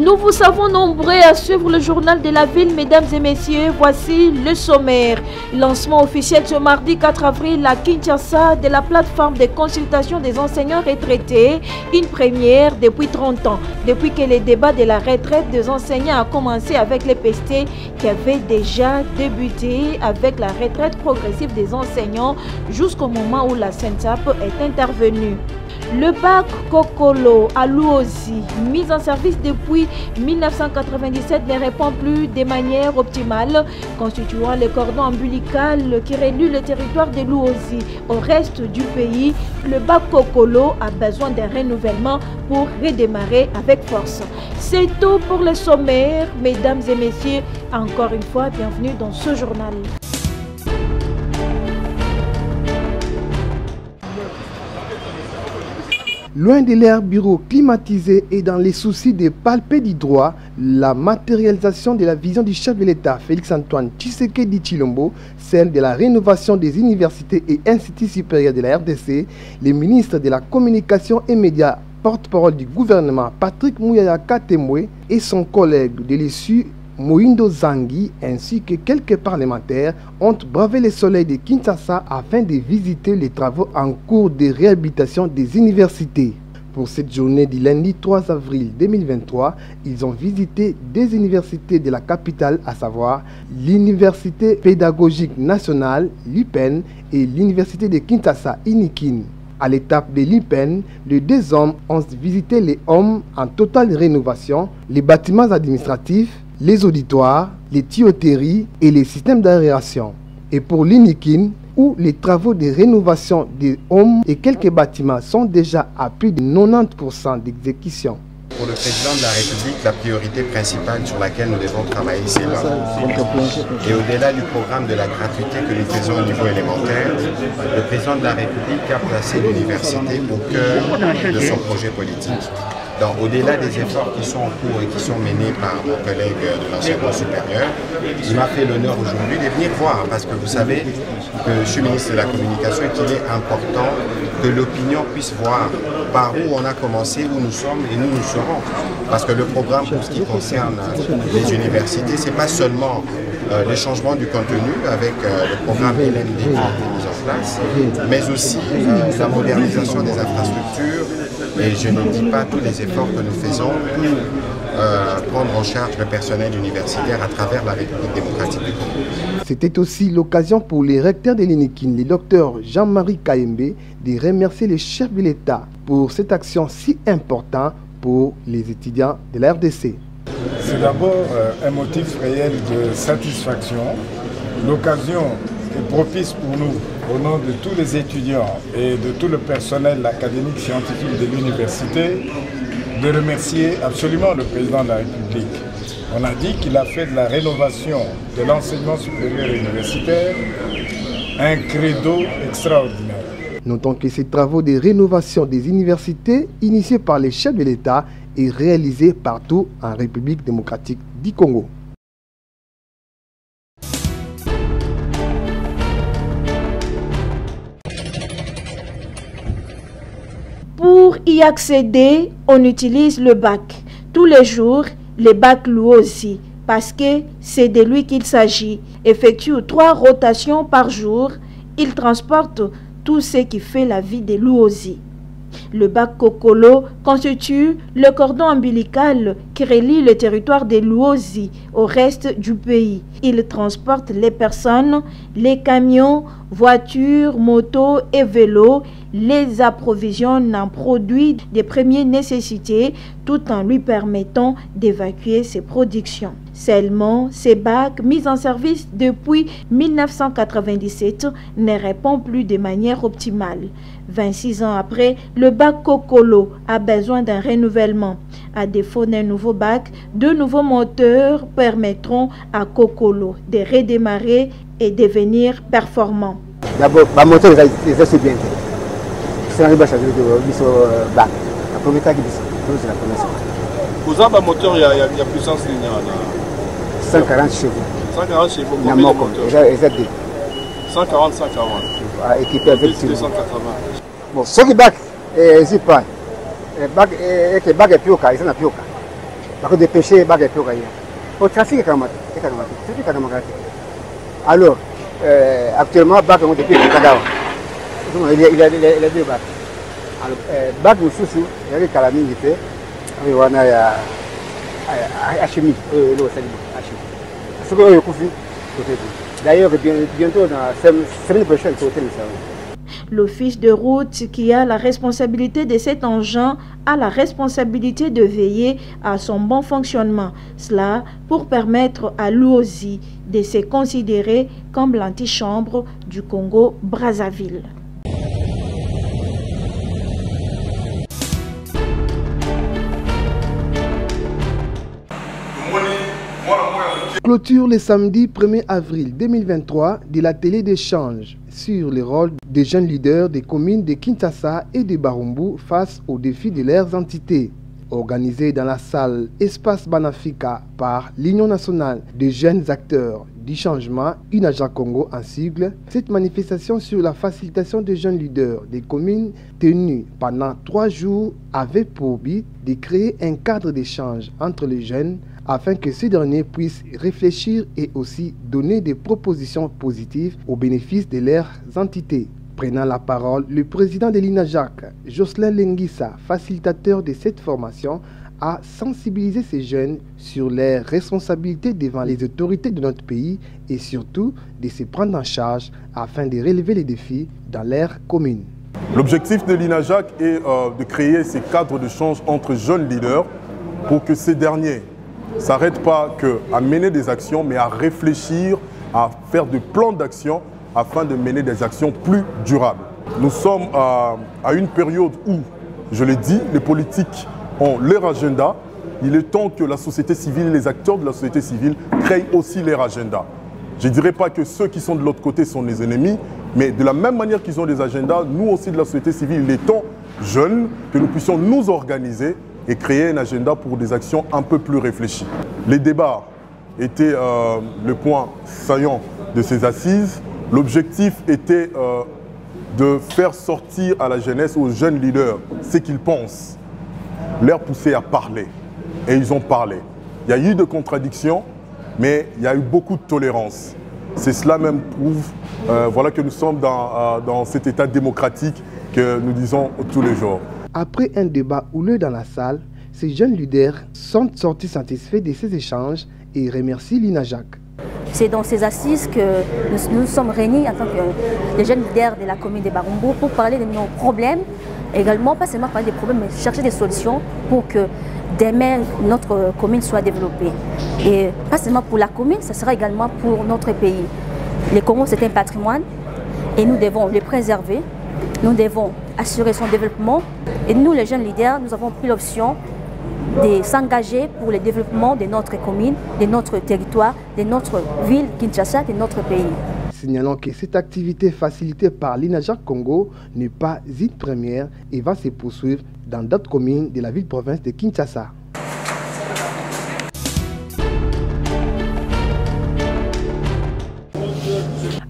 Nous vous savons nombreux à suivre le journal de la ville, mesdames et messieurs. Voici le sommaire. Lancement officiel ce mardi 4 avril à Kinshasa de la plateforme de consultation des enseignants retraités. Une première depuis 30 ans, depuis que le débat de la retraite des enseignants a commencé avec les PST qui avaient déjà débuté avec la retraite progressive des enseignants jusqu'au moment où la SENSAP est intervenue. Le bac Kokolo à Luozi, mis en service depuis 1997, ne répond plus de manière optimale, constituant le cordon ombilical qui relie le territoire de Luozi au reste du pays. Le bac Kokolo a besoin d'un renouvellement pour redémarrer avec force. C'est tout pour le sommaire, mesdames et messieurs. Encore une fois, bienvenue dans ce journal. Loin de l'air bureau climatisé et dans les soucis de palper du droit, la matérialisation de la vision du chef de l'État, Félix-Antoine Tshisekedi Tshilombo, celle de la rénovation des universités et instituts supérieurs de la RDC, le ministre de la Communication et Médias, porte-parole du gouvernement, Patrick Mouyaya Katemwe, et son collègue de l'issue, Moindo Zangui, ainsi que quelques parlementaires ont bravé le soleil de Kinshasa afin de visiter les travaux en cours de réhabilitation des universités. Pour cette journée du lundi 3 avril 2023, ils ont visité des universités de la capitale, à savoir l'Université pédagogique nationale, l'UPEN, et l'Université de Kinshasa, Inikin. À l'étape de l'UPEN, les deux hommes ont visité les hommes en totale rénovation, les bâtiments administratifs, les auditoires, les tuyauteries et les systèmes d'aération. Et pour l'Inikin, où les travaux de rénovation des hommes et quelques bâtiments sont déjà à plus de 90% d'exécution. Pour le président de la République, la priorité principale sur laquelle nous devons travailler, c'est l'homme. Et au-delà du programme de la gratuité que nous faisons au niveau élémentaire, le président de la République a placé l'université au cœur de son projet politique. Au-delà des efforts qui sont en cours et qui sont menés par mon collègue de l'enseignement supérieur, il m'a fait l'honneur aujourd'hui de venir voir, parce que vous savez que je suis ministre de la Communication et qu'il est important que l'opinion puisse voir par où on a commencé, où nous sommes et nous serons. Parce que le programme pour ce qui concerne les universités, ce n'est pas seulement le changement du contenu avec le programme LMD qui a été mis en place, mais aussi la modernisation des infrastructures. Et je ne dis pas tous les efforts que nous faisons pour prendre en charge le personnel universitaire à travers la République démocratique du Congo. C'était aussi l'occasion pour les recteurs de l'Inikin, le docteur Jean-Marie Kayembe, de remercier le chef de l'État pour cette action si importante pour les étudiants de la RDC. C'est d'abord un motif réel de satisfaction. L'occasion est propice pour nous, au nom de tous les étudiants et de tout le personnel académique scientifique de l'université, de remercier absolument le président de la République. On a dit qu'il a fait de la rénovation de l'enseignement supérieur et universitaire un credo extraordinaire. Notons que ces travaux de rénovation des universités, initiés par les chefs de l'État, et réalisés partout en République démocratique du Congo. Pour y accéder, on utilise le bac. Tous les jours, le bac Luozi, parce que c'est de lui qu'il s'agit. Effectue 3 rotations par jour. Il transporte tout ce qui fait la vie de Luozi. Le bac Kokolo constitue le cordon ombilical qui relie le territoire de Luozi au reste du pays. Il transporte les personnes, les camions, voitures, motos et vélos, les approvisionne en produits de première nécessité tout en lui permettant d'évacuer ses productions. Seulement, ces bacs mis en service depuis 1997 ne répondent plus de manière optimale. 26 ans après, le bac Kokolo a besoin d'un renouvellement. À défaut d'un nouveau bac, 2 nouveaux moteurs permettront à Kokolo de redémarrer et devenir performant. D'abord, le moteur est bien. C'est un bac. La première fois c'est la première. Vous avez un moteur, il y a puissance linéaire. 140 chevaux. 140 chevaux, combien de moteurs? Exact. 140, 140. Équipé avec 280. Bon, ce qui bac, c'est pas. Le bac est pioca, ils sont à pioca. Parce que des péchés, bah, des péchés. Au trafic, alors, actuellement, bac on depuis le Kadawa. Il a deux bacs. Alors, bac nous souci, il y a des calamines qui fait. Il y a Hachimi, le Hachimi. D'ailleurs, bientôt, la semaine prochaine, il faut le salon. L'office de route qui a la responsabilité de cet engin a la responsabilité de veiller à son bon fonctionnement. Cela pour permettre à l'UOSI de se considérer comme l'antichambre du Congo-Brazzaville. Clôture le samedi 1er avril 2023 de l'atelier d'échange sur le rôle des jeunes leaders des communes de Kinshasa et de Barumbu face aux défis de leurs entités. Organisée dans la salle Espace Banafika par l'Union nationale des jeunes acteurs du changement UNAJAC Congo en sigle, cette manifestation sur la facilitation des jeunes leaders des communes tenue pendant 3 jours avait pour but de créer un cadre d'échange entre les jeunes afin que ces derniers puissent réfléchir et aussi donner des propositions positives au bénéfice de leurs entités. Prenant la parole, le président de l'INAJAC, Jocelyn Lenguissa, facilitateur de cette formation, a sensibilisé ces jeunes sur leurs responsabilités devant les autorités de notre pays et surtout de se prendre en charge afin de relever les défis dans leur commune. L'objectif de l'INAJAC est de créer ces cadres de change entre jeunes leaders pour que ces derniers ne s'arrêtent pas qu'à mener des actions, mais à réfléchir, à faire des plans d'action afin de mener des actions plus durables. Nous sommes à une période où, je l'ai dit, les politiques ont leur agenda. Il est temps que la société civile et les acteurs de la société civile créent aussi leur agenda. Je ne dirais pas que ceux qui sont de l'autre côté sont les ennemis, mais de la même manière qu'ils ont des agendas, nous aussi de la société civile, il est temps, jeunes, que nous puissions nous organiser et créer un agenda pour des actions un peu plus réfléchies. Les débats étaient le point saillant de ces assises. L'objectif était de faire sortir à la jeunesse, aux jeunes leaders, ce qu'ils pensent, leur pousser à parler. Et ils ont parlé. Il y a eu des contradictions, mais il y a eu beaucoup de tolérance. C'est cela même prouve voilà que nous sommes dans cet état démocratique que nous disons tous les jours. Après un débat houleux dans la salle, ces jeunes leaders sont sortis satisfaits de ces échanges et remercient l'INAJAC. C'est dans ces assises que nous sommes réunis en tant que les jeunes leaders de la commune de Barumbu pour parler de nos problèmes, également pas seulement parler des problèmes, mais chercher des solutions pour que demain notre commune soit développée. Et pas seulement pour la commune, ce sera également pour notre pays. Le Congo, c'est un patrimoine et nous devons le préserver, nous devons assurer son développement. Et nous, les jeunes leaders, nous avons pris l'option de s'engager pour le développement de notre commune, de notre territoire, de notre ville, Kinshasa, de notre pays. Signalons que cette activité facilitée par l'INAJAC Congo n'est pas une première et va se poursuivre dans d'autres communes de la ville-province de Kinshasa.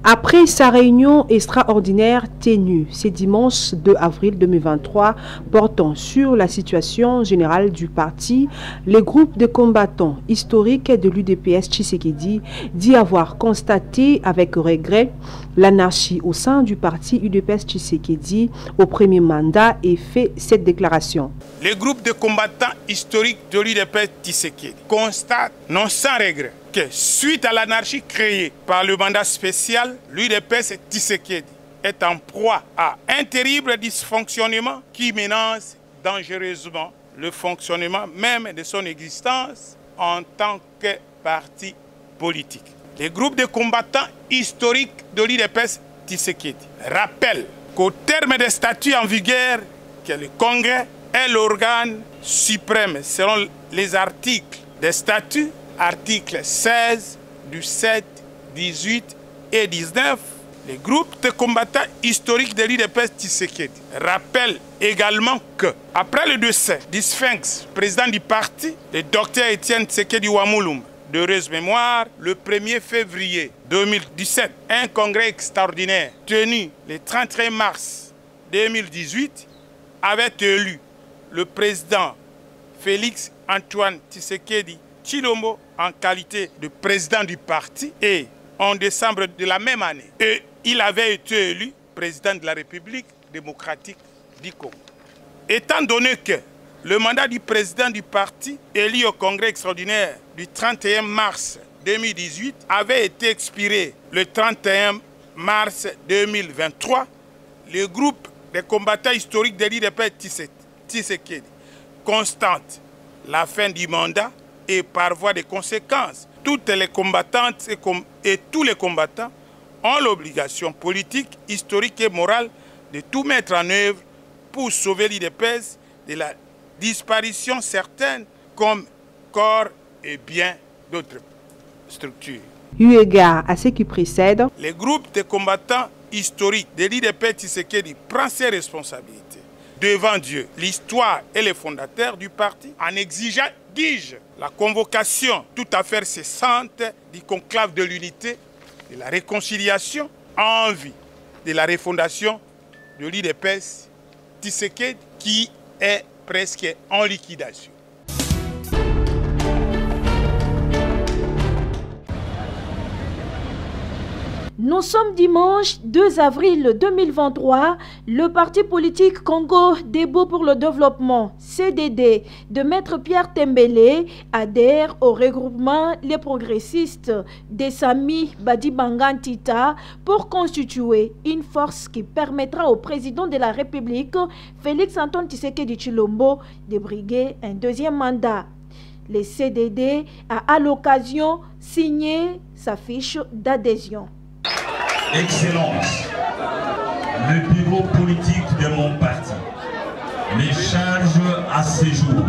Après sa réunion extraordinaire tenue ce dimanche 2 avril 2023 portant sur la situation générale du parti, le groupe de combattants historiques de l'UDPS Tshisekedi dit avoir constaté avec regret l'anarchie au sein du parti UDPS Tshisekedi au premier mandat et fait cette déclaration. Le groupe de combattants historiques de l'UDPS Tshisekedi constate non sans regret que suite à l'anarchie créée par le mandat spécial, l'UDPS Tshisekedi est en proie à un terrible dysfonctionnement qui menace dangereusement le fonctionnement même de son existence en tant que parti politique. Le groupe de combattants historiques de l'UDPS Tshisekedi rappelle qu'au terme des statuts en vigueur, que le Congrès est l'organe suprême selon les articles des statuts, articles 16, 17, 18 et 19, les groupes de combattants historiques de l'UDPS Tshisekedi rappellent également que, après le décès du Sphinx, président du parti, le docteur Étienne Tshisekedi Wamulumba, d'heureuse mémoire, le 1er février 2017, un congrès extraordinaire tenu le 31 mars 2018 avait élu le président Félix Antoine Tshisekedi Tshilombo en qualité de président du parti et en décembre de la même année, il avait été élu président de la République démocratique du Congo. Étant donné que le mandat du président du parti élu au congrès extraordinaire du 31 mars 2018 avait été expiré le 31 mars 2023, le groupe des combattants historiques de l'IDP Tshisekedi constate la fin du mandat et par voie de conséquences, toutes les combattantes et tous les combattants ont l'obligation politique, historique et morale de tout mettre en œuvre pour sauver l'IDPS de la disparition certaine comme corps et biens d'autres structures. Eu égard à ce qui précède, le groupe de combattants historiques de l'IDP Tshisekedi prend ses responsabilités devant Dieu, l'histoire et les fondateurs du parti en exigeant, dis-je, la convocation tout à fait cessante du conclave de l'unité, de la réconciliation en vue de la refondation de l'IDPS Tshisekedi qui est presque en liquidation. Nous sommes dimanche 2 avril 2023. Le parti politique Congo Debout pour le développement, CDD, de Maître Pierre Tembele adhère au regroupement Les Progressistes de Sami Badibanga Ntita pour constituer une force qui permettra au président de la République, Félix Antoine Tshisekedi Tshilombo, de briguer un deuxième mandat. Le CDD a à l'occasion signé sa fiche d'adhésion. Excellence, le bureau politique de mon parti me charge à ce jour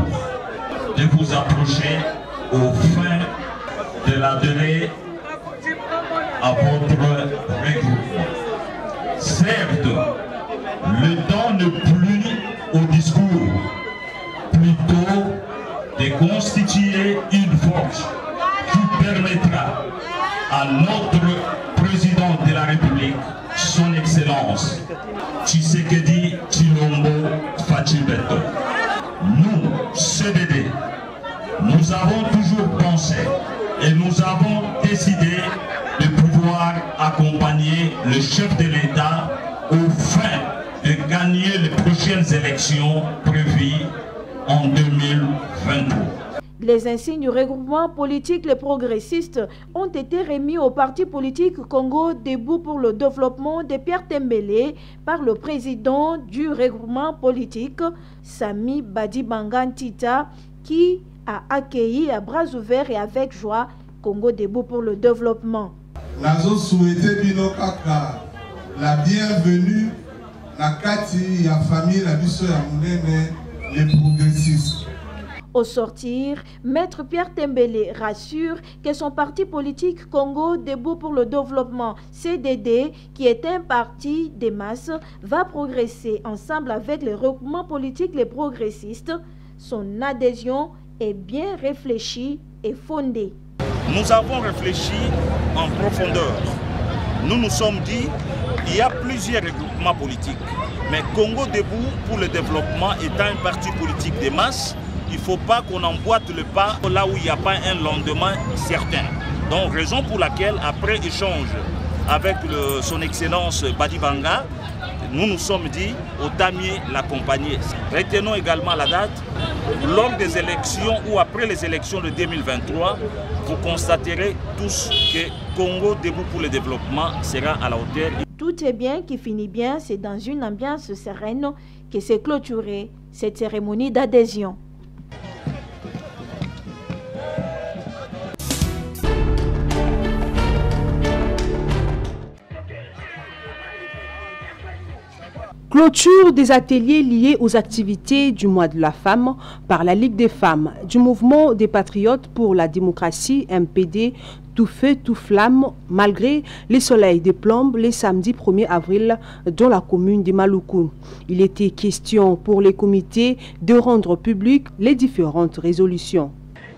de vous approcher aux fins de l'adhérer à votre regroupement. Certes, le temps n'est plus au discours, plutôt de constituer une force qui permettra à notre président de la République, son Excellence Tshisekedi Tshilombo Fachibeto. Nous, CDD, nous avons toujours pensé et nous avons décidé de pouvoir accompagner le chef de l'État aux fins de gagner les prochaines élections prévues en 2023. Les insignes du regroupement politique Les Progressistes ont été remis au parti politique Congo Debout pour le développement de Pierre Tembele par le président du regroupement politique, Sami Badibanga Ntita, qui a accueilli à bras ouverts et avec joie Congo Debout pour le développement. Nous souhaitons la bienvenue à Kati, à la famille, la biso ya munene, Les Progressistes. Au sortir, Maître Pierre Tembele rassure que son parti politique Congo Debout pour le développement, CDD, qui est un parti des masses, va progresser ensemble avec le regroupement politique Les Progressistes. Son adhésion est bien réfléchie et fondée. Nous avons réfléchi en profondeur. Nous nous sommes dit qu'il y a plusieurs regroupements politiques, mais Congo Debout pour le développement étant un parti politique des masses, il ne faut pas qu'on emboîte le pas là où il n'y a pas un lendemain certain. Donc, raison pour laquelle, après échange avec son Excellence Badibanga, nous nous sommes dit, autant mieux l'accompagner. Retenons également la date, lors des élections ou après les élections de 2023, vous constaterez tous que Congo Debout pour le développement sera à la hauteur. Tout est bien qui finit bien, c'est dans une ambiance sereine que s'est clôturée cette cérémonie d'adhésion. Clôture des ateliers liés aux activités du mois de la femme par la Ligue des femmes du mouvement des patriotes pour la démocratie MPD tout feu tout flamme malgré les soleils de plomb les samedis 1er avril dans la commune de Maluku. Il était question pour les comités de rendre publiques les différentes résolutions.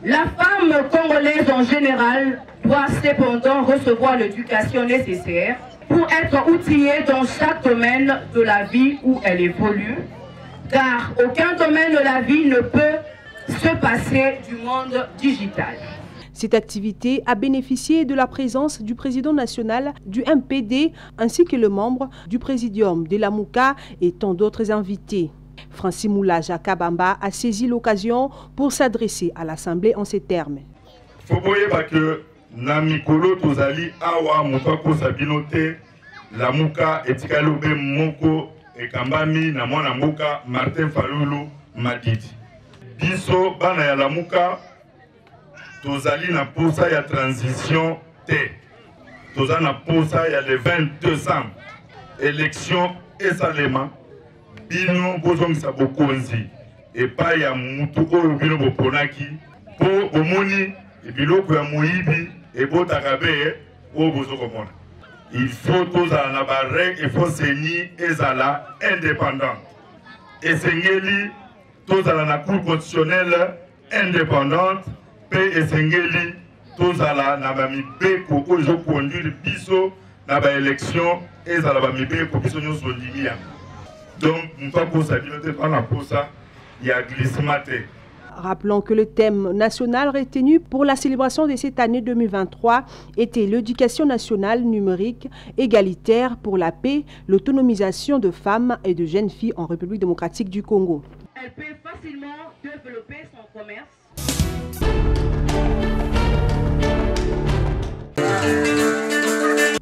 La femme congolaise en général doit cependant recevoir l'éducation nécessaire pour être outillée dans chaque domaine de la vie où elle évolue, car aucun domaine de la vie ne peut se passer du monde digital. Cette activité a bénéficié de la présence du président national du MPD ainsi que le membre du présidium de la MOUCA et tant d'autres invités. Francis Moula Jakabamba a saisi l'occasion pour s'adresser à l'Assemblée en ces termes. Faut pas que na mikolo tozali awa mutako sabinote la MOUCA etikalobe moko ekambami na mwana mboka Martin Fayulu Madidi. Biso bana ya la MOUCA tozali na posa ya transition te. Tozali na posa ya le 22 décembre. Élection esalema bino bozongisa bokonzi epai ya mutu oyo bino boponaki po omoni biloko ya moyibi ebotaka be oyo bozokomona. Il faut tozala na barègle, il faut seni ezala indépendante. Esengeli tozala na cour constitutionnelle indépendante. Esengeli tozala na bamibeko oyo ezokonduire biso na baélection ezala bamibeko biso nyonso limia. Donc mpakosa bino te mpona posa ya glissement te. Rappelons que le thème national retenu pour la célébration de cette année 2023 était l'éducation nationale numérique égalitaire pour la paix, l'autonomisation de femmes et de jeunes filles en République démocratique du Congo. Elle peut facilement développer son commerce.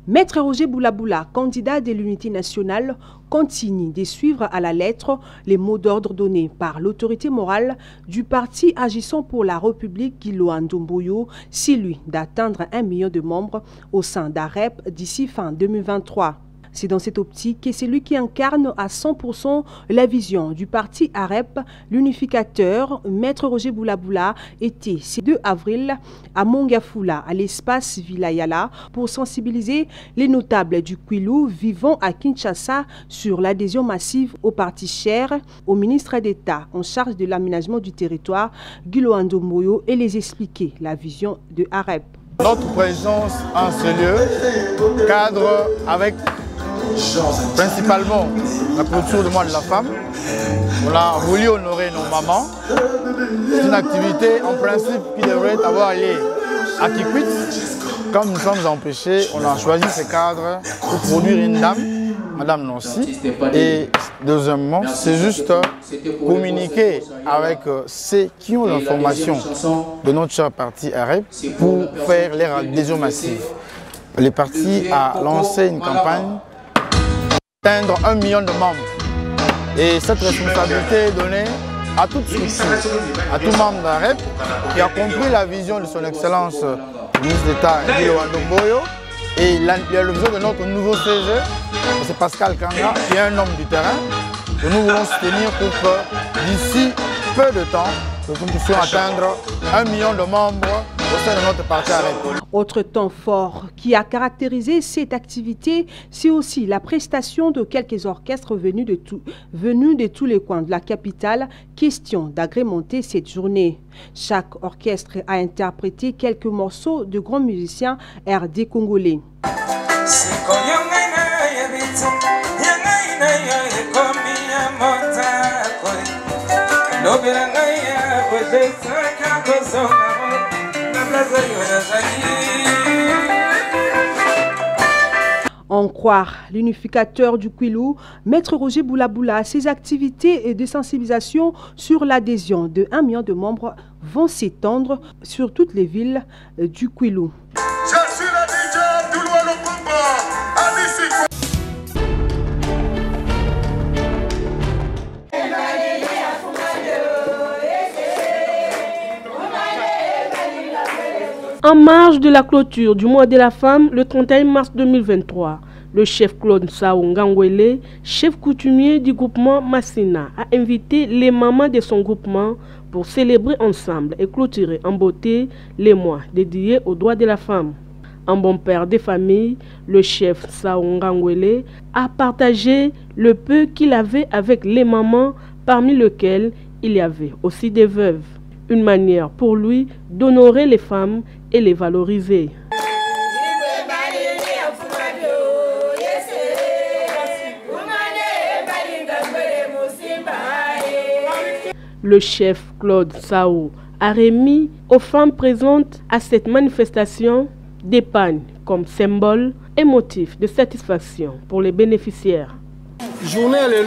Maître Roger Boulaboula, candidat de l'unité nationale, continue de suivre à la lettre les mots d'ordre donnés par l'autorité morale du parti agissant pour la République Guilo Ndomboyo, celui d'atteindre 1 million de membres au sein d'AREP d'ici fin 2023. C'est dans cette optique que c'est lui qui incarne à 100% la vision du parti AREP, l'unificateur, Maître Roger Boulaboula, était ce 2 avril à Mongafula, à l'espace Vilayala, pour sensibiliser les notables du Kwilu vivant à Kinshasa sur l'adhésion massive au parti cher, au ministre d'État en charge de l'aménagement du territoire, Guilo Ndomboyo, et les expliquer la vision de AREP. Notre présence en ce lieu cadre avec principalement la culture du mois de la femme. On a voulu honorer nos mamans. C'est une activité en principe qui devrait avoir lieu à Kikwit. Comme nous sommes empêchés, on a choisi ce cadre pour produire une dame, Madame Nancy. Et deuxièmement, c'est juste communiquer avec ceux qui ont l'information de notre cher parti AREP pour faire leur adhésion massive. Le parti a lancé une campagne atteindre 1 million de membres. Et cette responsabilité est donnée à toute structure, à tout membre d'AREP qui a compris la vision de son Excellence le ministre d'État Guilo Ndomboyo et la vision de notre nouveau CG, c'est Pascal Kanga, qui est un homme du terrain, que nous voulons soutenir pour que d'ici peu de temps, nous puissions atteindre 1 million de membres au sein de notre parti AREP. Autre temps fort qui a caractérisé cette activité, c'est aussi la prestation de quelques orchestres venus de tous les coins de la capitale, question d'agrémenter cette journée. Chaque orchestre a interprété quelques morceaux de grands musiciens RD congolais. En croire l'unificateur du Kwilu, Maître Roger Boulaboula, ses activités de sensibilisation sur l'adhésion de 1 million de membres vont s'étendre sur toutes les villes du Kwilu. Je suis le DJ Douloué Lokumba, Adissi. En marge de la clôture du mois de la femme, le 31 mars 2023, le chef Claude Sao Ngangwele, chef coutumier du groupement Massina, a invité les mamans de son groupement pour célébrer ensemble et clôturer en beauté les mois dédiés aux droits de la femme. Un bon père de famille, le chef Sao Ngangwele a partagé le peu qu'il avait avec les mamans, parmi lesquelles il y avait aussi des veuves. Une manière pour lui d'honorer les femmes et les valoriser. Le chef Claude Sao a remis aux femmes présentes à cette manifestation d'épargne comme symbole et motif de satisfaction pour les bénéficiaires. Journée le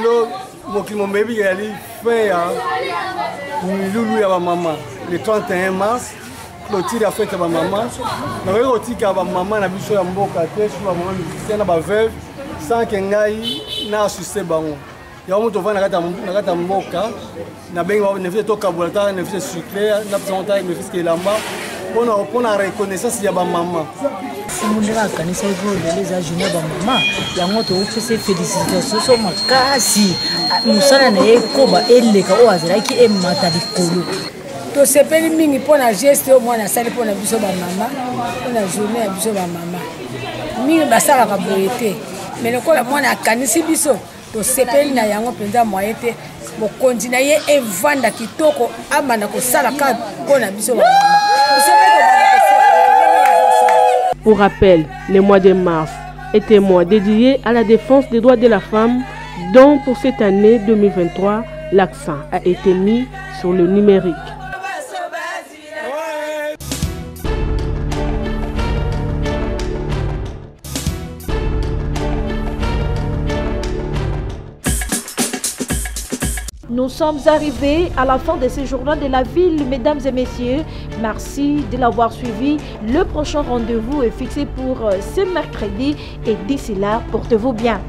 le 31 mars, Clotilde a fait ma maman. Je vais dire que ma maman a vu sur la mboka, sur la veuve, sans qu'elle n'ait assisté. Il y a un moment où on a fait mboka, on a fait tout cabulatoire, on a fait sucré, on a fait lamba. On a reconnaissance de ma maman. Si on a organisé les ajouts de maman, il y a un autre qui fait félicitations sur ma case. Nous sommes les combats et les caoazes qui est matadicolo. To sepeli mingi pona geste au moins na sali pona biso ba mama pona journée ya biso ba mama mingi basala ka boyete mais lokola mwana akanisi biso to sepeli na yango penza moyete bo kontina ye evanda kitoko amana ko sala ka pona biso ba mama. Pour rappel, le mois de mars était mois dédié à la défense des droits de la femme, dont pour cette année 2023, l'accent a été mis sur le numérique. Nous sommes arrivés à la fin de ce journal de la ville, mesdames et messieurs. Merci de l'avoir suivi. Le prochain rendez-vous est fixé pour ce mercredi et d'ici là, portez-vous bien.